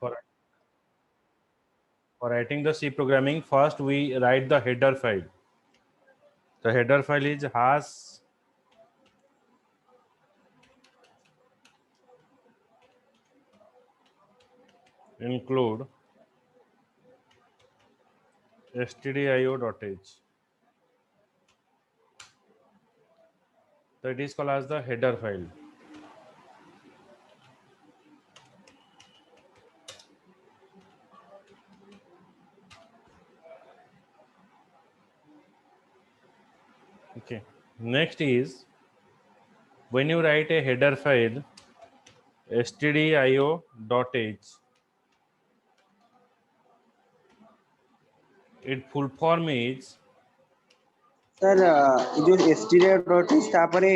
For, for writing the C programming, first we write the header file. The header file is hash include stdio.h. So it is called as the header file. Okay. Next is when you write a header file stdio.h, its full form is sir जो stdio dot is तापरे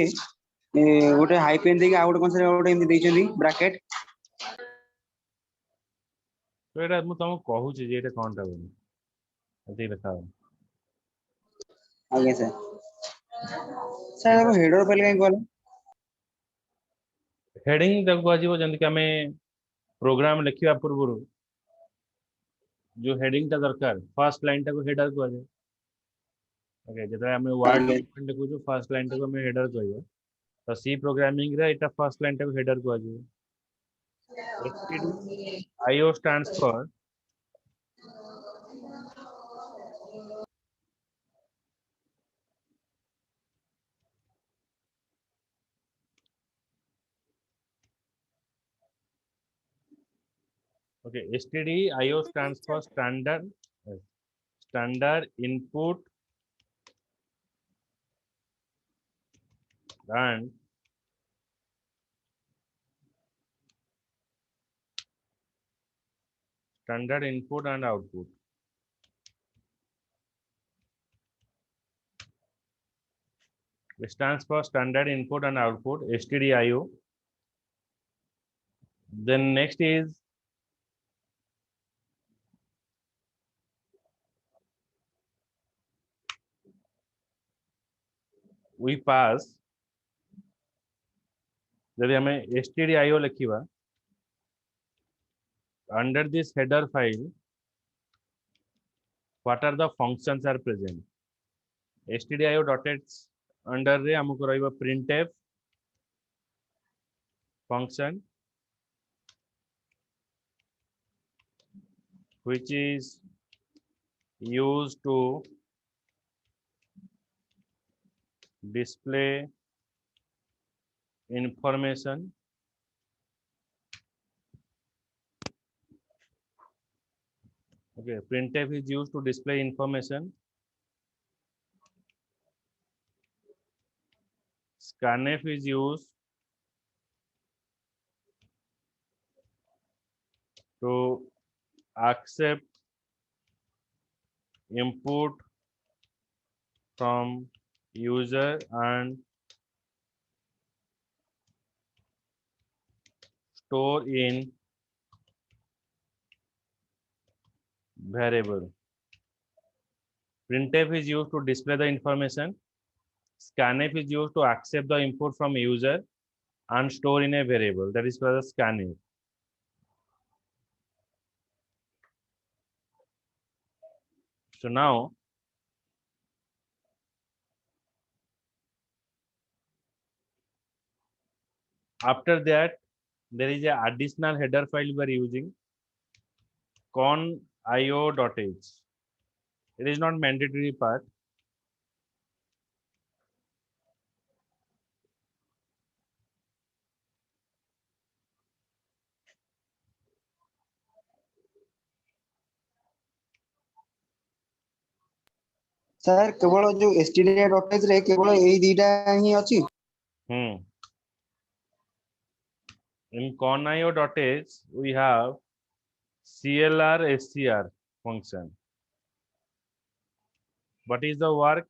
गोटे hyphen देके आ गोटे कोन sir गोटे एमि देइछन्ती bracket तो एटा मु तुमको कहूची जे एटा कोनटा बोली एते लिखा है आगे सर सर को हेडर फाइल काई कहले हेडिंग तक कहजिवो जंत कि हमें प्रोग्राम लिखिबा पूर्व जो हेडिंग ता दरकार फर्स्ट लाइन टा को हेडर कहजे। ओके जेतरा हमें वर्ड आगे डॉक्यूमेंट लिखु जो फर्स्ट लाइन टा को हमें हेडर कहजे। तो सी प्रोग्रामिंग रे एटा फर्स्ट लाइन टा को header कहजे। stdio stands for okay stdio stands for standard input and standard input and output. It stands for standard input and output stdio. Then next is we pass जब हमें stdio लिखिबा under this header file what are the functions are present stdio.h under रे हमको रहइबा printf function which is used to display information okay printf is used to display information scanf is used to accept input from user and store in variable. Printf is used to display the information. Scanf is used to accept the input from user and store in a variable. That is called the scanf. So now after that there is a additional header file we are using conio.h. It is not mandatory part. Sir केवल जो stdio dot is रे केवल एई दीटा ही अछि In conio.h we have clr scr function. What is the work?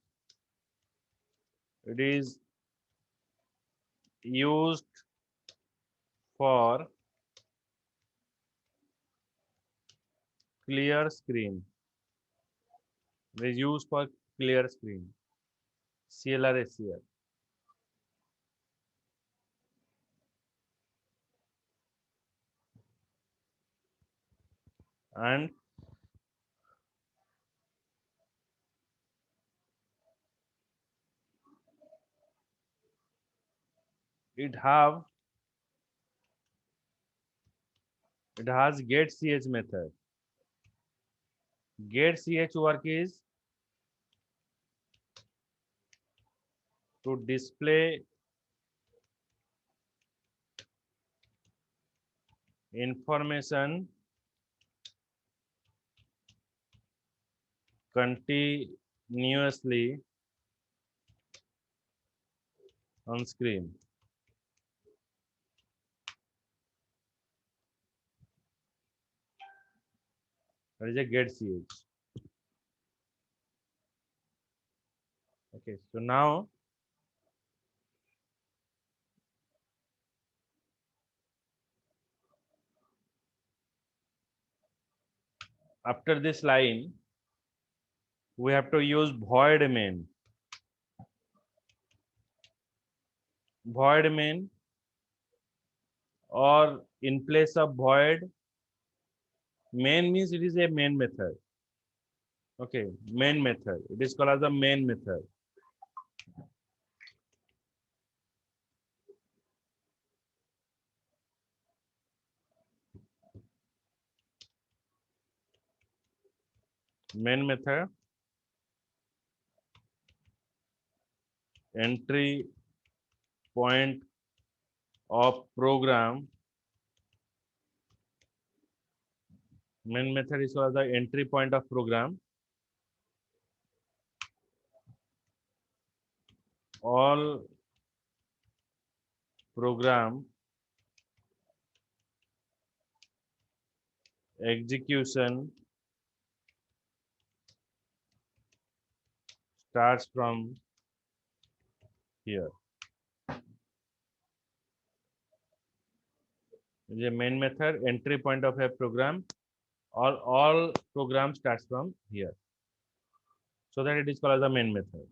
It is used for clear screen. It is used for clear screen. CLR SCR. and it has get ch method. Get ch work is to display information continuously on screen. That is a get ch. Okay, so now after this line, we have to use void main. Void main, or in place of void, main means it is a main method. Okay, main method. It is called as the main method. Main method, entry point of program. Main method is called the entry point of program. All program execution starts from here. The main method, entry point of a program, all program starts from here. So that it is called as the main method.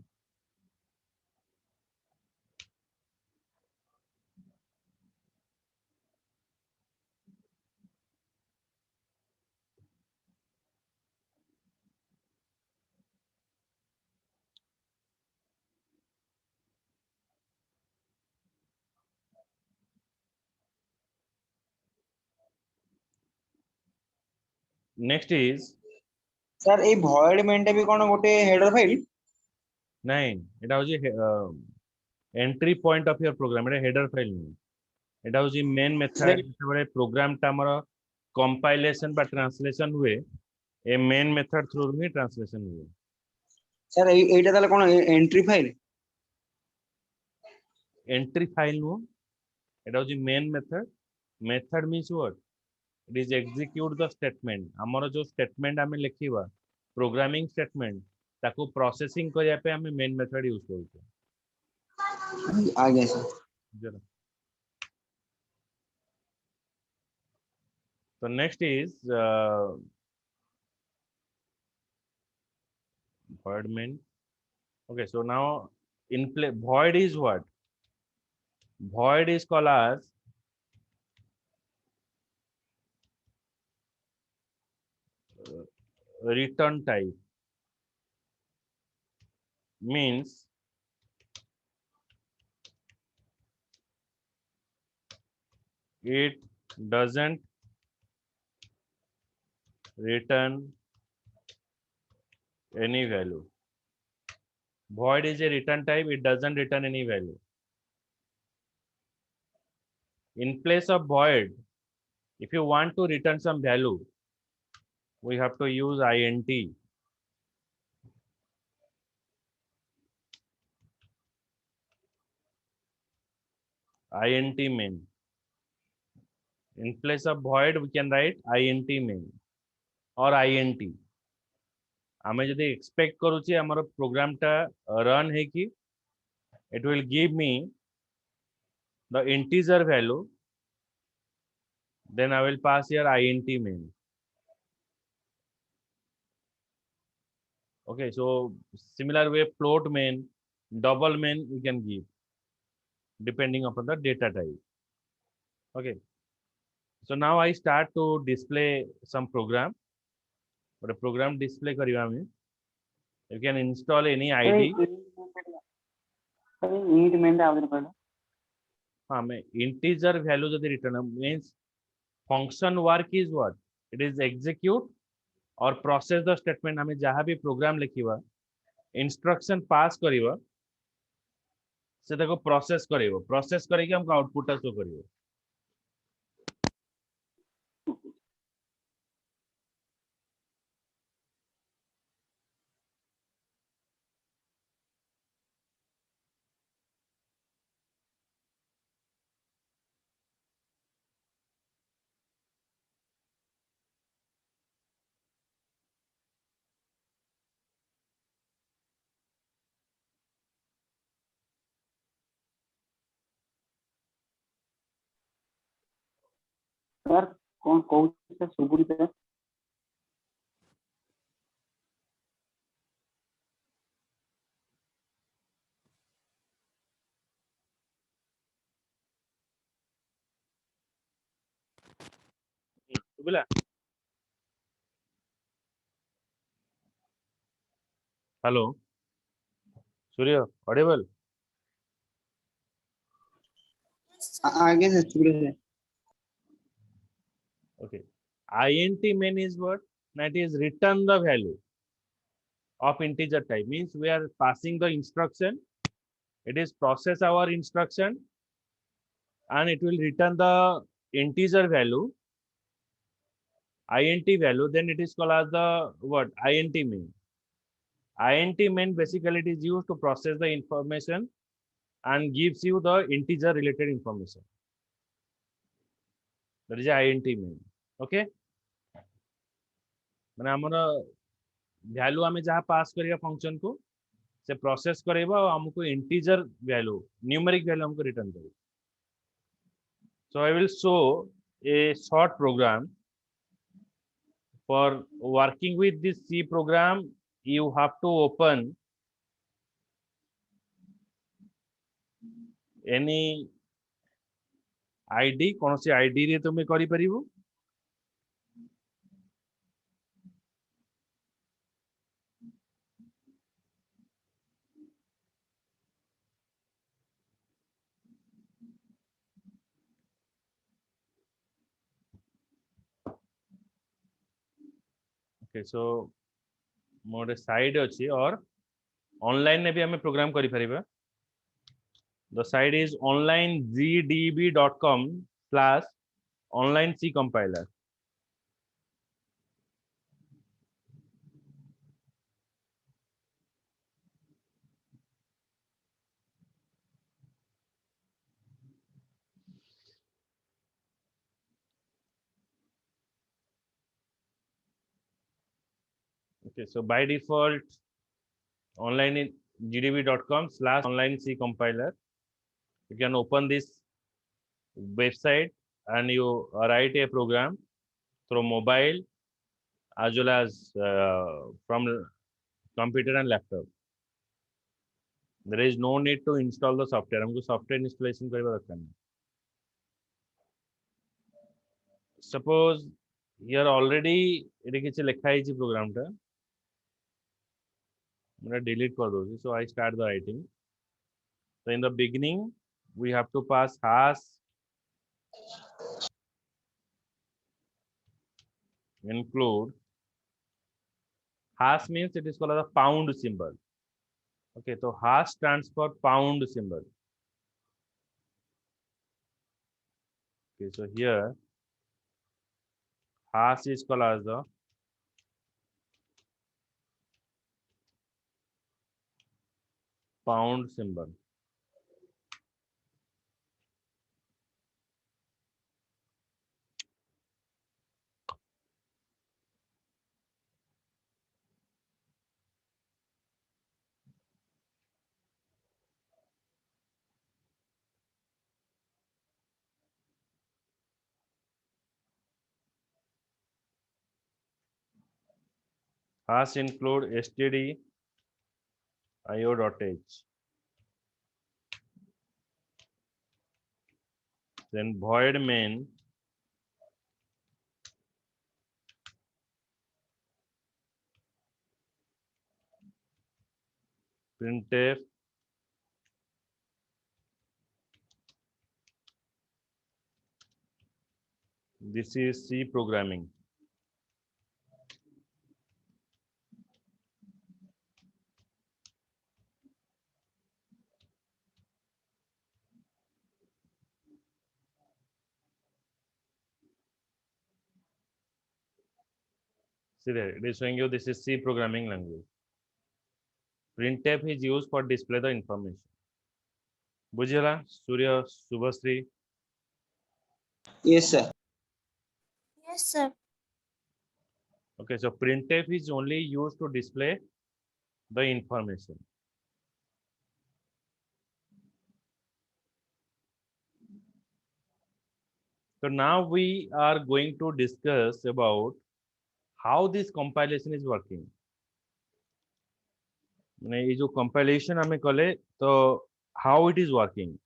Next is sir A void main टा भी कोन गोटे header file? नहीं, এটা হচ্ছে entry point of your program, এটা header file नहीं, এটা হচ্ছে main method যেতବେଳେ program টা ଆମର compilation বা translation ହୁଏ, ଏ main method through ହିଁ translation ହୁଏ। सर एटा ताले कोन entry file? Entry file ନୁହଁ, এটা হচ্ছে main method। Method means what? It is execute the statement। ଆମର ଯୋଉ statement ଆମେ ଲେଖିବା programming statement, ତାକୁ processing କରିବା ପାଇଁ ଆମେ main method use କରୁଛୁ। आगे सर। जरा। So next is void main. Okay, so now in play void is what? Void is called as return type, means it doesn't return any value. Void is a return type, it doesn't return any value. In place of void, if you want to return some value, we have to use int. Int main. In place of void, we can write int main or int. आमे जदि expect करूची हमर program टा run है कि it will give me the integer value, then I will pass here int main. Okay, so similar way float main, double main we can give depending upon the data type. Okay, so now I start to display some program. गोटे programme display करवा हमें you can install any ID int main out पड़ा हाँ मैं integer value जब return means function work is what it is execute और process the statement हमें जहाँ भी प्रोग्राम लिखा इंस्ट्रक्शन पास करिवा से देखो प्रोसेस करिवो प्रोसेस करके हमको आउटपुट शो करिवो सर कौन कौन से सुबुरी पे बुला हेलो सूर्य ऑडिबल आगे से सुबुरी से okay int main is what that is return the value of integer type means we are passing the instruction it is process our instruction and it will return the integer value int value then it is called as the what int main int main basically it is used to process the information and gives you the integer related information that is int main okay माने हमर value हमें जहाँ पास करिया function को से process करेबा और हमको integer value numeric value हमको रिटर्न करेगा so I will show a short program for working with this C program you have to open any id कौन सी id रे तुम्हें करी परिबो okay so मोर साइड अछि और ऑनलाइन में भी हमें प्रोग्राम करी परिबा the site is onlinegdb.com/online C compiler okay so by default onlinegdb.com/online C compiler you can open this website and you write a program through mobile as well as from computer and laptop there is no need to install the software हमको software installation करवा दरकार नहीं suppose here already एटे किछि लिखा है programme टा मैं delete कर दूँ so I start the writing so in the beginning we have to pass hash include hash means it is called as a pound symbol okay so hash stands for pound symbol okay so here hash is called as the pound symbol hash include stdio.h then void main printf this is C programming. See there, it is showing you this is C programming language. Printf is used for display the information. बुझिला Surya Shubhashree. Yes, sir. Yes, sir. Okay, so printf is only used to display the information. So now we are going to discuss about how this compilation is working. माने ये जो compilation हमें कले तो how it is working.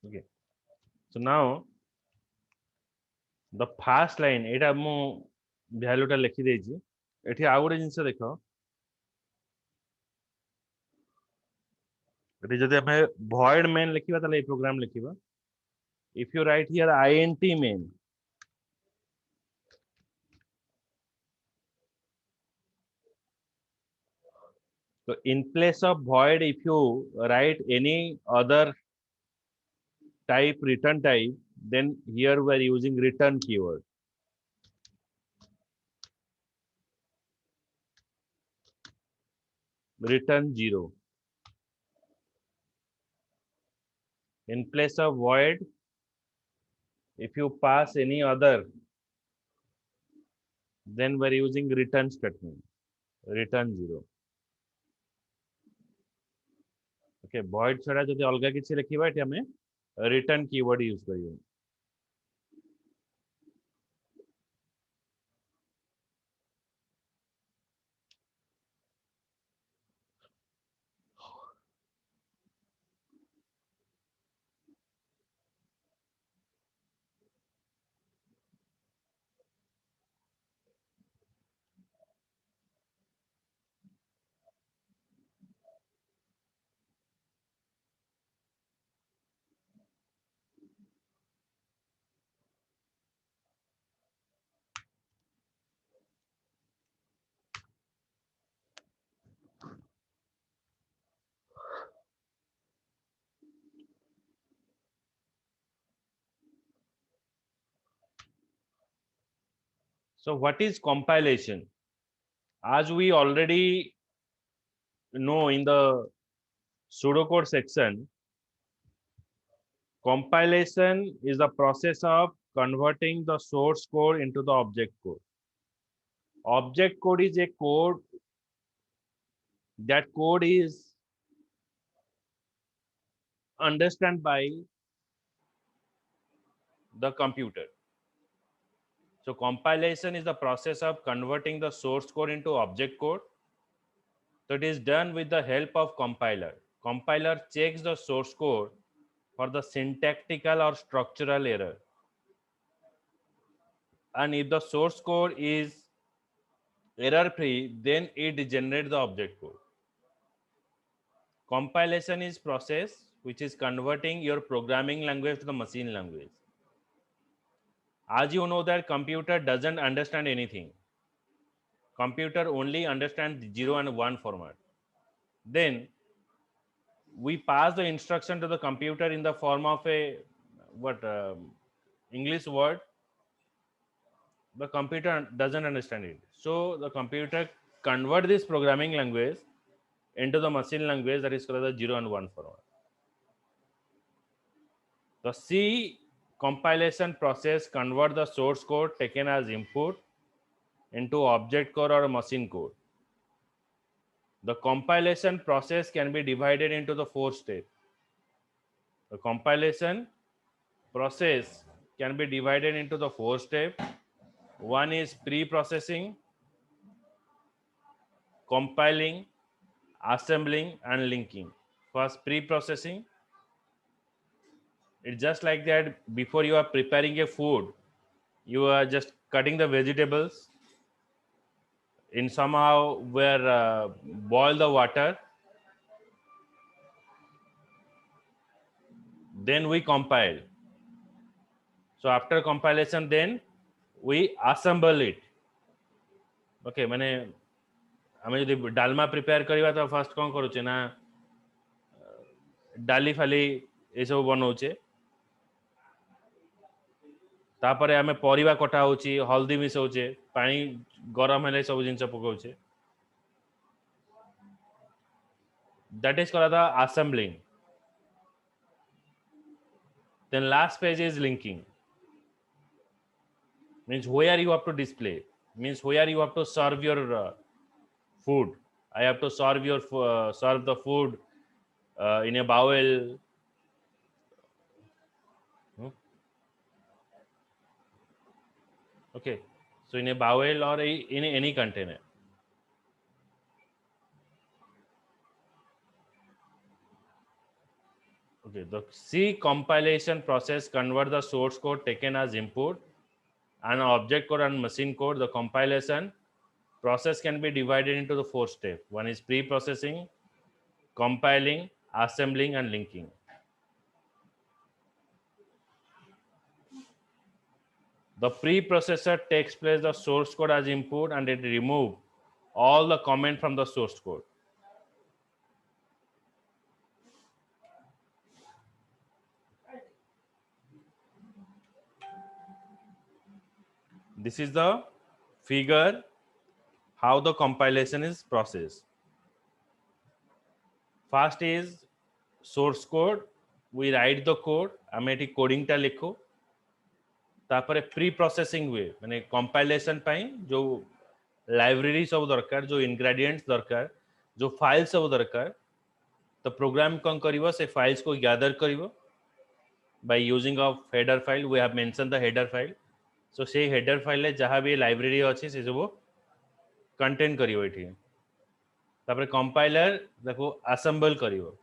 Okay. So now the first line एटा मु value टा लिखि देछि. एठी आ गोटे जिंस देखो. एठी जदि हमें void main लिखिबा तले ए programme लिखिबा. If you write here int main, so in place of void if you write any other type return type, then here we are using return keyword. Return 0. In place of void, if you pass any other, then we are using return statement. Return 0. Okay, void छड़ा जदि अलगा किछि लिखिबा एठी हमें return keyword use करियो. So what is compilation? As we already know in the pseudocode section, compilation is the process of converting the source code into the object code. Object code is a code that code is understood by the computer. So compilation is the process of converting the source code into object code. So it is done with the help of compiler. Compiler checks the source code for the syntactical or structural error. And if the source code is error free, then it generates the object code. compilation is process which is converting your programming language to the machine language. As you know that computer doesn't understand anything. Computer only understands 0 and 1 format. Then we pass the instruction to the computer in the form of a English word. The computer doesn't understand it. So the computer convert this programming language into the machine language that is called the 0 and 1 format. The C compilation process convert the source code taken as input into object code or machine code. The compilation process can be divided into the 4 steps. The compilation process can be divided into the 4 steps. One is pre-processing, compiling, assembling, and linking. First, pre-processing. It's just like that. Before you are preparing a food, you are just cutting the vegetables in somehow where boil the water, then we compile. So after compilation, then we assemble it. Okay, माने हमें यदि Dalma prepare करवा तो first कौन करूचे ना डाली फाली ये सब बनाऊचे तापरे हमें परिवा कटा होची हल्दी मिसाऊचे पानी गरम हेले सब जिनस पकाऊचे that is called the assembling. Then last page is linking. Means where you have to display, means where you have to serve your food. I have to serve your serve the food in a bowl. Okay, so in a bowl or in any container. Okay, the C compilation process convert the source code taken as input and object code and machine code. The compilation process can be divided into the 4 steps. One is pre-processing, compiling, assembling, and linking. The preprocessor takes place the source code as input and it remove all the comment from the source code. This is the figure how the compilation is processed. First is source code. We write the code. आमे eighty coding टा लिखो. तापरे pre processing हुए माने compilation पाई जो library सब दरकार जो इंग्रेडिएंट्स दरकार जो फाइल सब दरकार तो प्रोग्राम कौन करिवो से फाइल्स को gather करिवो by using of header file. We have mentioned the header file. So से header file ले जहाँ भी लाइब्रेरी अच्छी से जो कंटेंट करिवो इठी तापरे कंपाइलर देखो असेंबल करिवो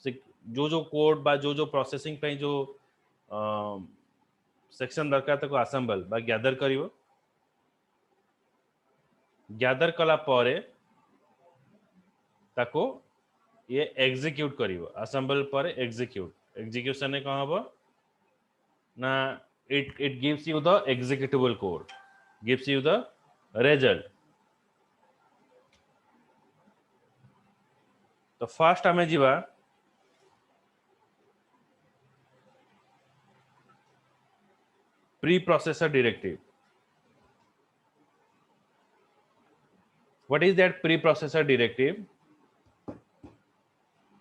से जो कोड बा जो प्रोसेसिंग पे जो सेक्शन दरकार ताको असेंबल बा गैदर करिवो गैदर कला परे ताको ये एग्जीक्यूट करिवो असेंबल पर एग्जीक्यूशन ने कहाँ हबो ना it gives you the executable code, gives you the result. तो फर्स्ट हमें जीवा pre-processor directive. What is that pre-processor directive?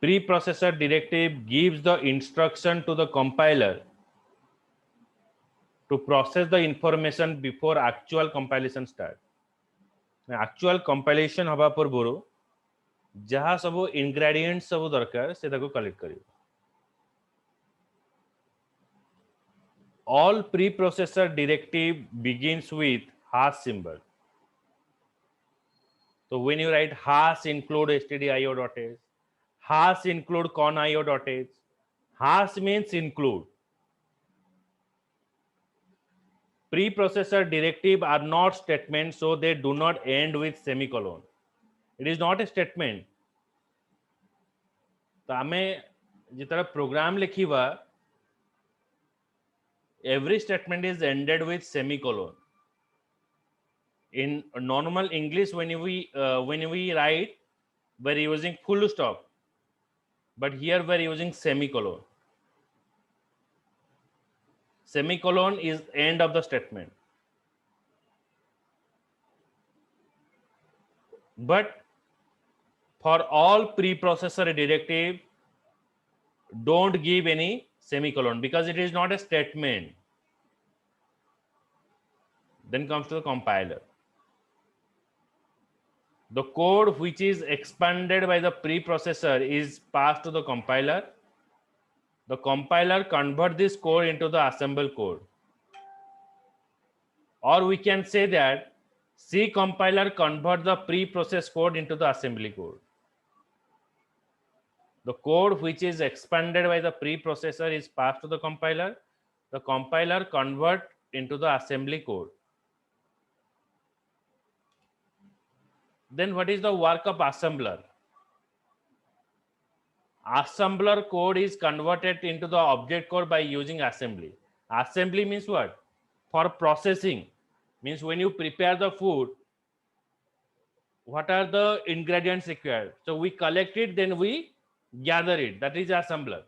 Pre-processor directive gives the instruction to the compiler to process the information before actual compilation start. Actual compilation हवा पर बोरो जहाँ सबो ingredients सबो दरकार से ताको कलेक्ट करियो. All preprocessor directive begins with hash symbol. So when you write hash include stdio.h, hash include conio.h, hash means include. Preprocessor directive are not statements, so they do not end with semicolon. It is not a statement. तो आमे जितरा programme लिखिबा every statement is ended with semicolon. In normal English, when we write, we're using full stop, but here we're using semicolon. Semicolon is end of the statement. But for all preprocessor directive, don't give any semicolon because it is not a statement. Then comes to the compiler. The code which is expanded by the preprocessor is passed to the compiler. The compiler converts this code into the assemble code. Or we can say that C compiler converts the pre-processed code into the assembly code. The code which is expanded by the preprocessor is passed to the compiler. The compiler converts into the assembly code. Then what is the work of assembler? Assembler code is converted into the object code by using assembly. Assembly means what? For processing. Means when you prepare the food, what are the ingredients required? So we collect it, then we gather it. That is assembler.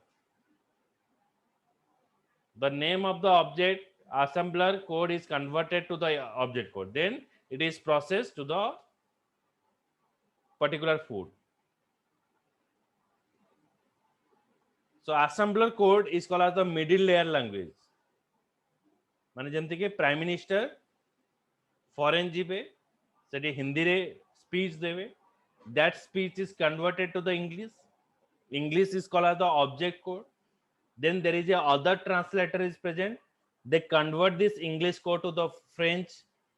The name of the object assembler code is converted to the object code. Then it is processed to the particular food. So assembler code is called as the middle layer language. माने जमते के prime minister foreign जीबे सेठी हिंदी रे speech देवे that speech is converted to the English is called as the object code. Then there is a other translator is present. They convert this English code to the French.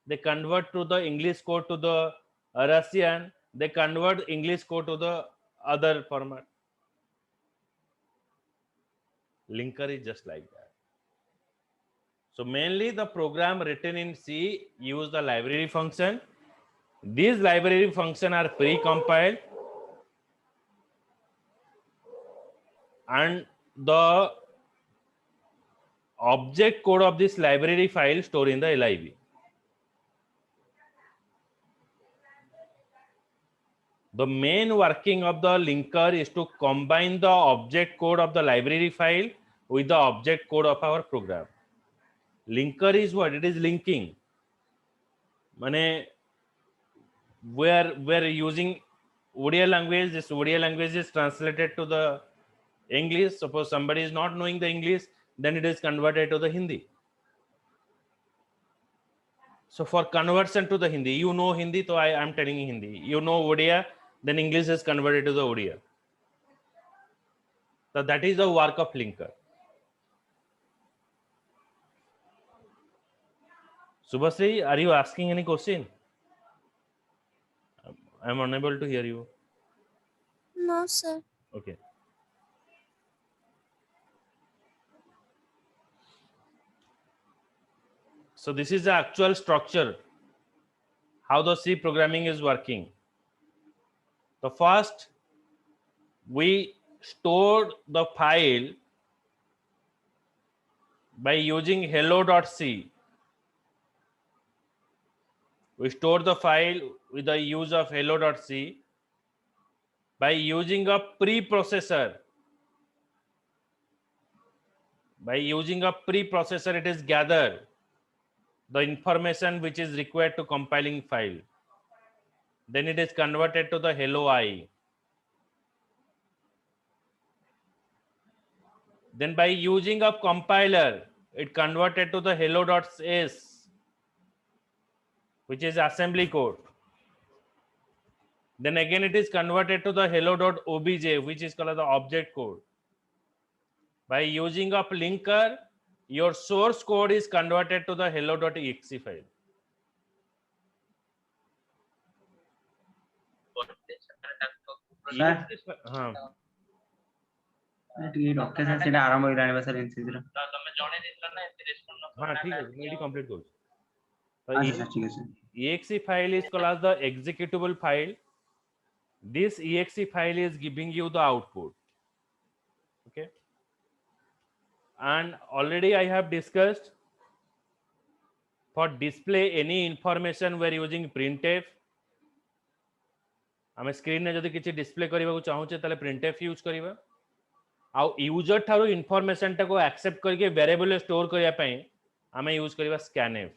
They convert to the English code to the Russian. They convert English code to the other format. Linker is just like that. So mainly the program written in C use the library function. These library functions are pre-compiled and the object code of this library file stored in the LIB. The main working of the linker is to combine the object code of the library file with the object code of our program. Linker is what? It is linking. Mane we're using Odia language. This Odia language is translated to the English. Suppose somebody is not knowing the English, then it is converted to the Hindi. So for conversion to the Hindi, you know Hindi, so I am telling you Hindi. You know Odia, then English is converted to the Odia. So that is the work of linker. Subhasri, are you asking any question? I am unable to hear you. No, sir. Okay. So this is the actual structure, how the C programming is working. The first, we stored the file by using hello.c. We store the file with the use of hello.c. By using a preprocessor. By using a preprocessor, it is gathered the information which is required to compiling file. Then it is converted to the hello I. Then by using a compiler, it converted to the hello.s, which is assembly code. Then again it is converted to the hello.obj, which is called the object code. By using a linker, your source code is converted to the hello.exe file. हाँ ଟିକେ ରଖେ sir ସେଟା ଆରମ୍ଭ ହେଇଲାଣି ବା sir NCC ର हाँ ठीक है मैं एडी कंप्लीट करूँ अच्छा सर ठीक है sir exe file is called as the executable file. This exe file is giving you the output. and already I have discussed for display any information we are using printf. आम screen में जदि किसी display करने चाहूचे ताले printf use करिबा आउ user ठारो information टा को एक्सेप्ट करके वेरिएबल स्टोर करिया पई आमे यूज करिबा scanf.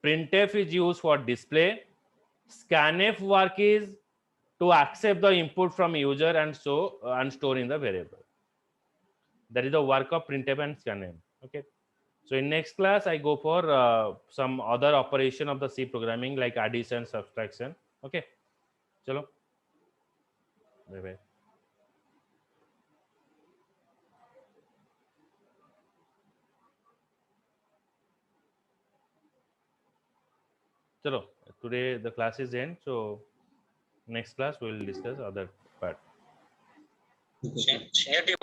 printf is used for display. scanf work is to accept the input from user and store in the variable. That is the work of printf and scanf. Okay, so in next class I go for some other operation of the C programming like addition, subtraction. Okay, chalo, bye bye. Chalo, today the class is end, so next class we will discuss other part. Senior,